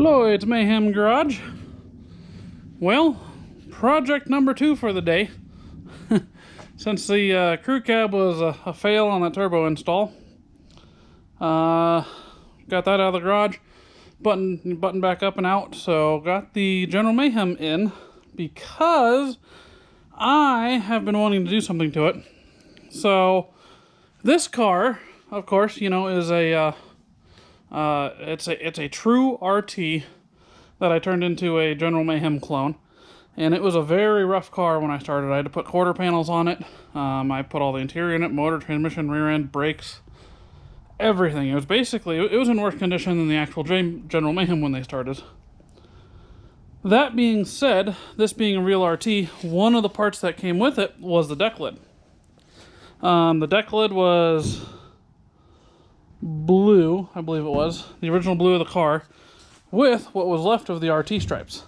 Floyd's Mayhem Garage. Well, project number 2 for the day. Since the crew cab was a fail on that turbo install. Got that out of the garage. Button back up and out. So got the General Mayhem in because I have been wanting to do something to it. So this car, of course, you know, is a it's a true RT that I turned into a General Mayhem clone. And it was a very rough car when I started. I had to put quarter panels on it. I put all the interior in it, motor, transmission, rear end, brakes, everything. It was basically, it was in worse condition than the actual General Mayhem when they started. That being said, this being a real RT, one of the parts that came with it was the deck lid. The deck lid was blue, I believe it was, the original blue of the car, with what was left of the RT stripes.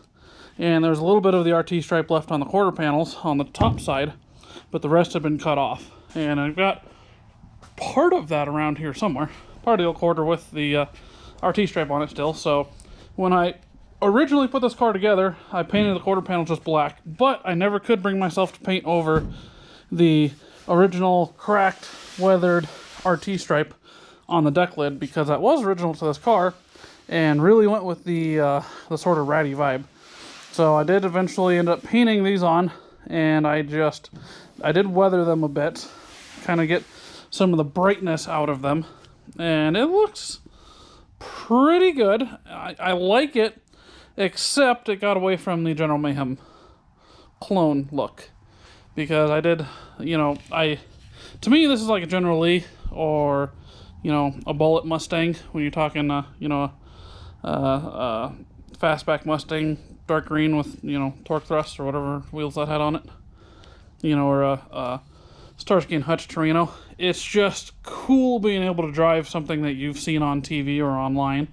And there's a little bit of the RT stripe left on the quarter panels on the top side, but the rest had been cut off. And I've got part of that around here somewhere, part of the old quarter with the RT stripe on it still. So when I originally put this car together, I painted the quarter panel just black, but I never could bring myself to paint over the original cracked, weathered RT stripe on the deck lid, because that was original to this car and really went with the sort of ratty vibe. So I did eventually end up painting these on, and I did weather them a bit, kind of get some of the brightness out of them, and it looks pretty good. I like it, except it got away from the General Mayhem clone look, because I did, you know, to me this is like a General Lee or, you know, a Bullet Mustang when you're talking, you know, fastback Mustang, dark green with, you know, torque thrust or whatever wheels that had on it, you know, or a Starsky and Hutch Torino. It's just cool being able to drive something that you've seen on TV or online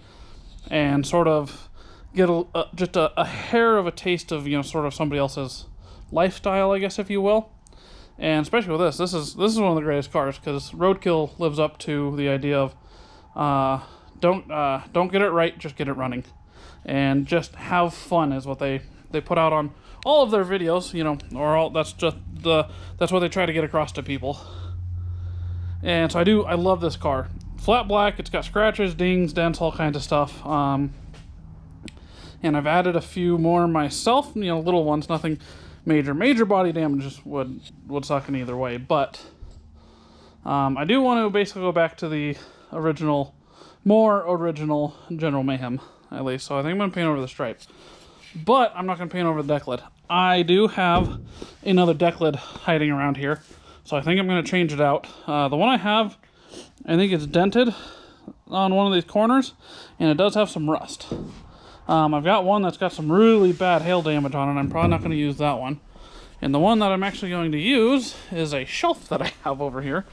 and sort of get just a hair of a taste of, you know, sort of somebody else's lifestyle, I guess, if you will. And especially with this is one of the greatest cars, because Roadkill lives up to the idea of don't get it right, just get it running. And just have fun is what they put out on all of their videos, you know, or all, that's what they try to get across to people. And so I love this car. Flat black, it's got scratches, dings, dents, all kinds of stuff. And I've added a few more myself, you know, little ones, nothing major. Major body damages would suck in either way, but I do want to basically go back to the more original General Mayhem, at least. So I think I'm going to paint over the stripes. But I'm not going to paint over the deck lid. I do have another deck lid hiding around here, so I think I'm going to change it out. The one I have, I think it's dented on one of these corners, and it does have some rust. I've got one that's got some really bad hail damage on it. I'm probably not going to use that one. And the one that I'm actually going to use is a shelf that I have over here.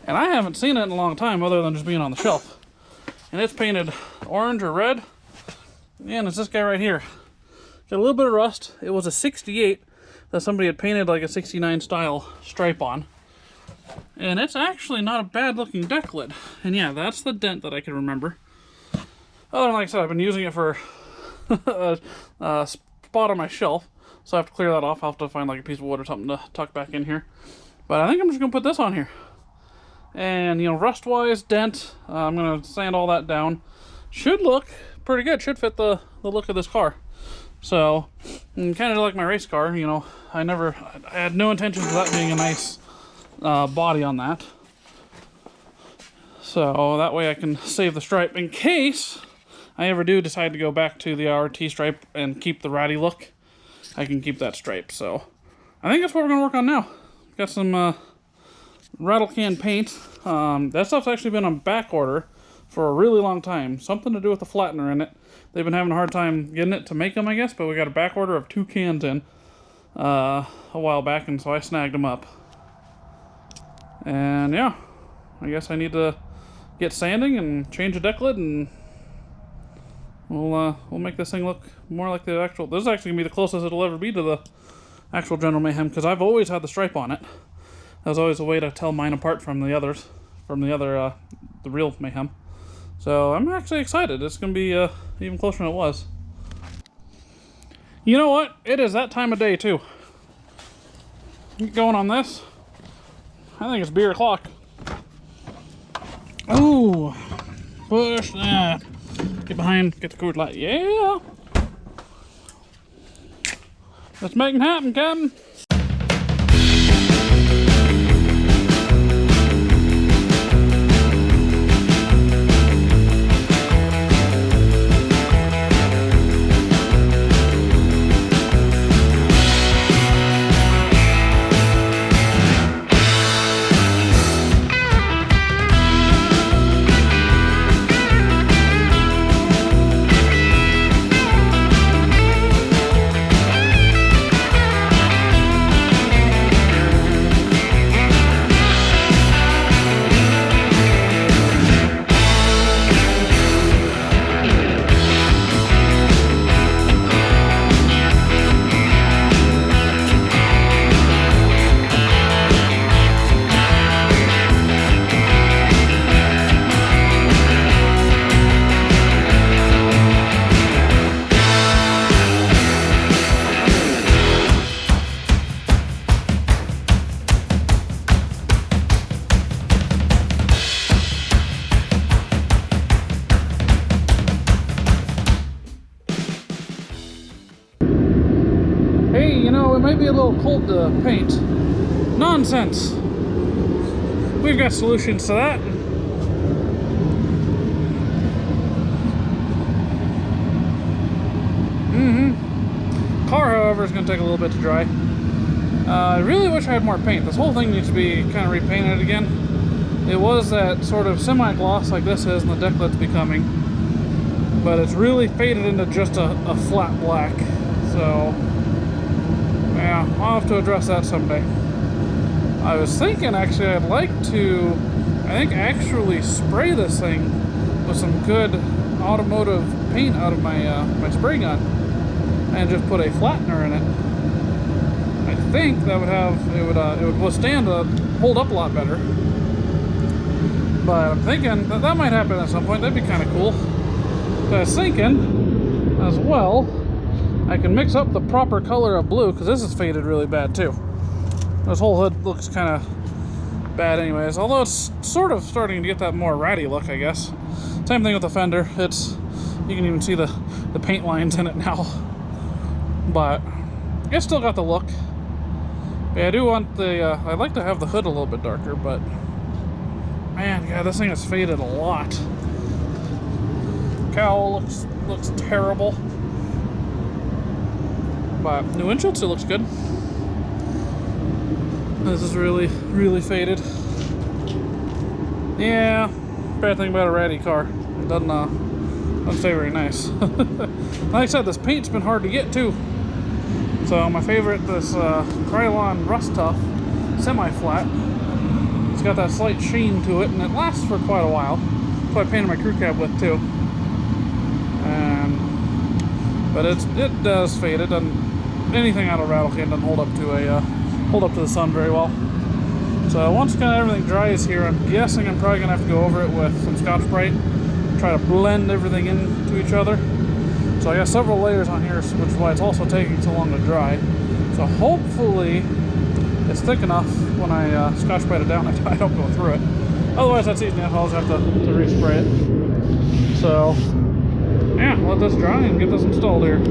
And I haven't seen it in a long time other than just being on the shelf. And it's painted orange or red. And it's this guy right here. Got a little bit of rust. It was a 68 that somebody had painted like a 69 style stripe on. And it's actually not a bad looking deck lid. And yeah, that's the dent that I can remember. Other than, like I said, I've been using it for a spot on my shelf. So I have to clear that off. I'll have to find like a piece of wood or something to tuck back in here. But I think I'm just going to put this on here. And, you know, rust-wise, dent, I'm going to sand all that down. Should look pretty good. Should fit the look of this car. So, kind of like my race car, you know, I had no intentions of that being a nice body on that. So, that way I can save the stripe in case I ever do decide to go back to the RT stripe and keep the ratty look. I can keep that stripe. So, I think that's what we're going to work on now. Got some rattle can paint. That stuff's actually been on back order for a really long time. Something to do with the flattener in it. They've been having a hard time getting it to make them, I guess, but we got a back order of 2 cans in a while back, and so I snagged them up. And yeah, I guess I need to get sanding and change the deck lid, and we'll make this thing look more like the actual. This is actually gonna be the closest it'll ever be to the actual General Mayhem, because I've always had the stripe on it. That was always a way to tell mine apart from the others, from the real Mayhem. So I'm actually excited. It's going to be even closer than it was. You know what? It is that time of day too. Get going on this. I think it's beer o'clock. Ooh, push that. Get behind, get the Coors Light. Yeah. Let's make it happen, Captain. Hey, you know, it might be a little cold to paint. Nonsense. We've got solutions to that. Car, however, is going to take a little bit to dry. I really wish I had more paint. This whole thing needs to be kind of repainted again. It was that sort of semi-gloss like this is, and the decklet's becoming. But it's really faded into just a flat black. So, yeah, I'll have to address that someday. I was thinking, actually, I'd like to, actually spray this thing with some good automotive paint out of my my spray gun, and just put a flattener in it. I think that would have it would withstand hold up a lot better. But I'm thinking that might happen at some point. That'd be kind of cool. So I was thinking, as well, I can mix up the proper color of blue, because this is faded really bad too. This whole hood looks kind of bad anyways, although it's sort of starting to get that more ratty look, I guess. Same thing with the fender. You can even see the paint lines in it now. But it's still got the look. Yeah, I do want the, I'd like to have the hood a little bit darker, but man, God, this thing has faded a lot. Cowl looks terrible. But new windshield still looks good. This is really, really faded. Yeah, bad thing about a ratty car. It doesn't stay very nice. Like I said, this paint's been hard to get too. So my favorite, this Krylon Rust Tough semi-flat. It's got that slight sheen to it, and it lasts for quite a while. That's what I painted my crew cab with too. But it does fade. It doesn't, anything out of rattle can doesn't hold up to the sun very well. So once kind of everything dries here, I'm guessing I'm probably gonna have to go over it with some Scotch-Brite, try to blend everything into each other. So I got several layers on here, which is why it's also taking so long to dry. So hopefully it's thick enough when I Scotch-Brite it down, I don't go through it. Otherwise that's easy enough, I'll just have to respray it. So yeah, let this dry and get this installed here.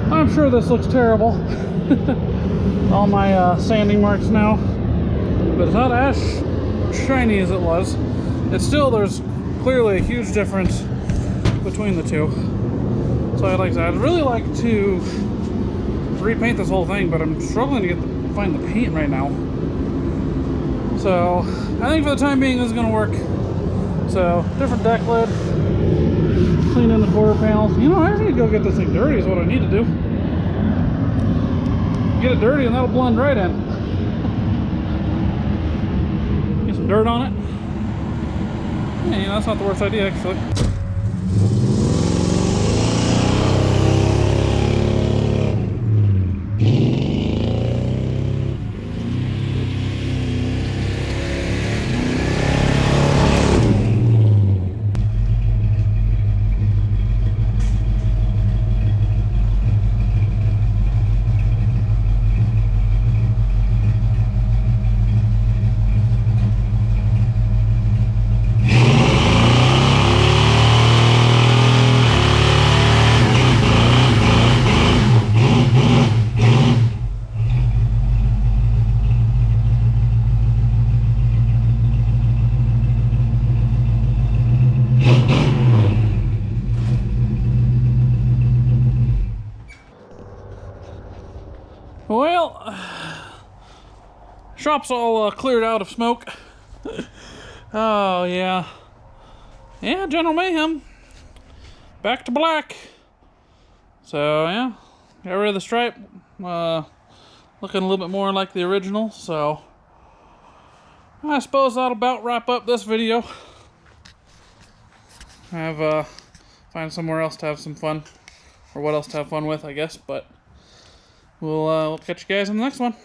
I'm sure this looks terrible. All my sanding marks now, but it's not as shiny as it was. It's still, there's clearly a huge difference between the two. So I'd really like to repaint this whole thing, but I'm struggling to find the paint right now. So I think for the time being this is going to work. So different deck lid, clean in the quarter panels. You know, I need to go get this thing dirty is what I need to do. Get it dirty and that'll blend right in. Get some dirt on it. Yeah, you know, that's not the worst idea actually. Well, shop's all cleared out of smoke. Oh, yeah. Yeah, General Mayhem. Back to black. So, yeah. Got rid of the stripe. Looking a little bit more like the original, so I suppose that'll about wrap up this video. Find somewhere else to have some fun. Or what else to have fun with, I guess, but we'll catch you guys in the next one.